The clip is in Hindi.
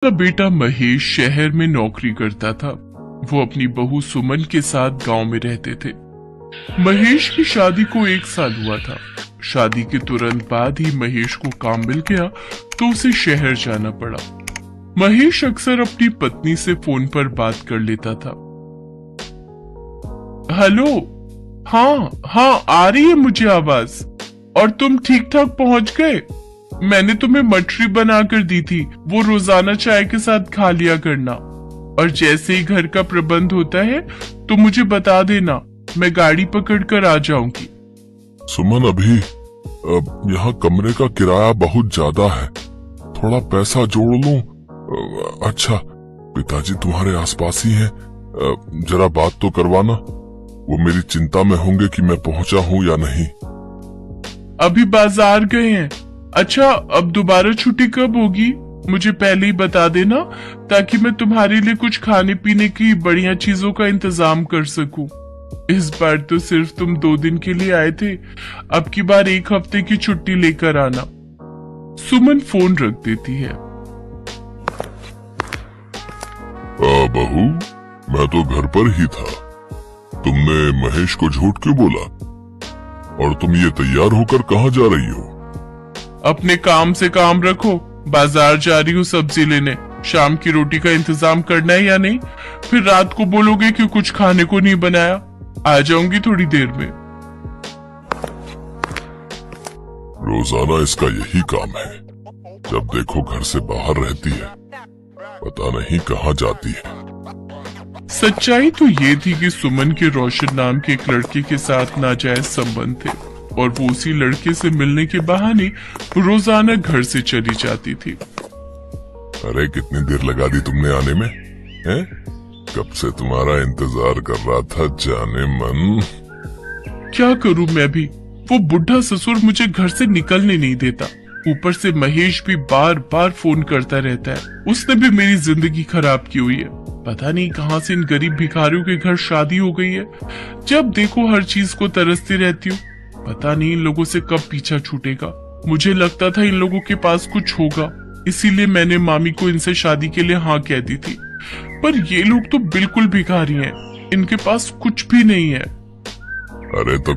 का बेटा महेश शहर में नौकरी करता था। वो अपनी बहू सुमन के साथ गांव में रहते थे। महेश की शादी को 1 साल हुआ था। शादी के तुरंत बाद ही महेश को काम मिल गया तो उसे शहर जाना पड़ा। महेश अक्सर अपनी पत्नी से फोन पर बात कर लेता था। हेलो, हाँ आ रही है मुझे आवाज। और तुम ठीक ठाक पहुंच गए? मैंने तुम्हें मटरी बनाकर दी थी, वो रोजाना चाय के साथ खा लिया करना। और जैसे ही घर का प्रबंध होता है तो मुझे बता देना, मैं गाड़ी पकड़ कर आ जाऊंगी। सुमन, अभी यहाँ कमरे का किराया बहुत ज्यादा है, थोड़ा पैसा जोड़ लूं। अच्छा, पिताजी तुम्हारे आसपास ही हैं, जरा बात तो करवाना। वो मेरी चिंता में होंगे कि मैं पहुंचा हूँ या नहीं। अभी बाजार गए हैं। अच्छा, अब दोबारा छुट्टी कब होगी? मुझे पहले ही बता देना ताकि मैं तुम्हारे लिए कुछ खाने पीने की बढ़िया चीजों का इंतजाम कर सकूं। इस बार तो सिर्फ तुम 2 दिन के लिए आए थे, अब की बार 1 हफ्ते की छुट्टी लेकर आना। सुमन फोन रख देती है। बहू, मैं तो घर पर ही था। तुमने महेश को झूठ क्यों बोला? और तुम ये तैयार होकर कहाँ जा रही हो? अपने काम से काम रखो, बाजार जा रही हूँ सब्जी लेने। शाम की रोटी का इंतजाम करना है या नहीं? फिर रात को बोलोगे कि कुछ खाने को नहीं बनाया। आ जाऊंगी थोड़ी देर में। रोजाना इसका यही काम है, जब देखो घर से बाहर रहती है, पता नहीं कहाँ जाती है। सच्चाई तो ये थी कि सुमन के रोशन नाम के एक लड़के के साथ नाजायज संबंध थे और वो उसी लड़के से मिलने के बहाने रोजाना घर से चली जाती थी। अरे, कितनी देर लगा दी तुमने आने में? हैं? कब से तुम्हारा इंतजार कर रहा था जाने मन। क्या करूं मैं भी, वो बुढ़ा ससुर मुझे घर से निकलने नहीं देता। ऊपर से महेश भी बार बार फोन करता रहता है। उसने भी मेरी जिंदगी खराब की हुई है। पता नहीं कहां से इन गरीब भिखारियों के घर शादी हो गई है। जब देखो हर चीज को तरसती रहती हूँ। पता नहीं इन लोगों से कब पीछा छूटेगा। मुझे लगता था इन लोगों के पास कुछ होगा, इसीलिए मैंने मामी को इनसे शादी के लिए हाँ कह दी थी। पर ये लोग तो बिल्कुल भिखारी हैं, इनके पास कुछ भी नहीं है। अरे तो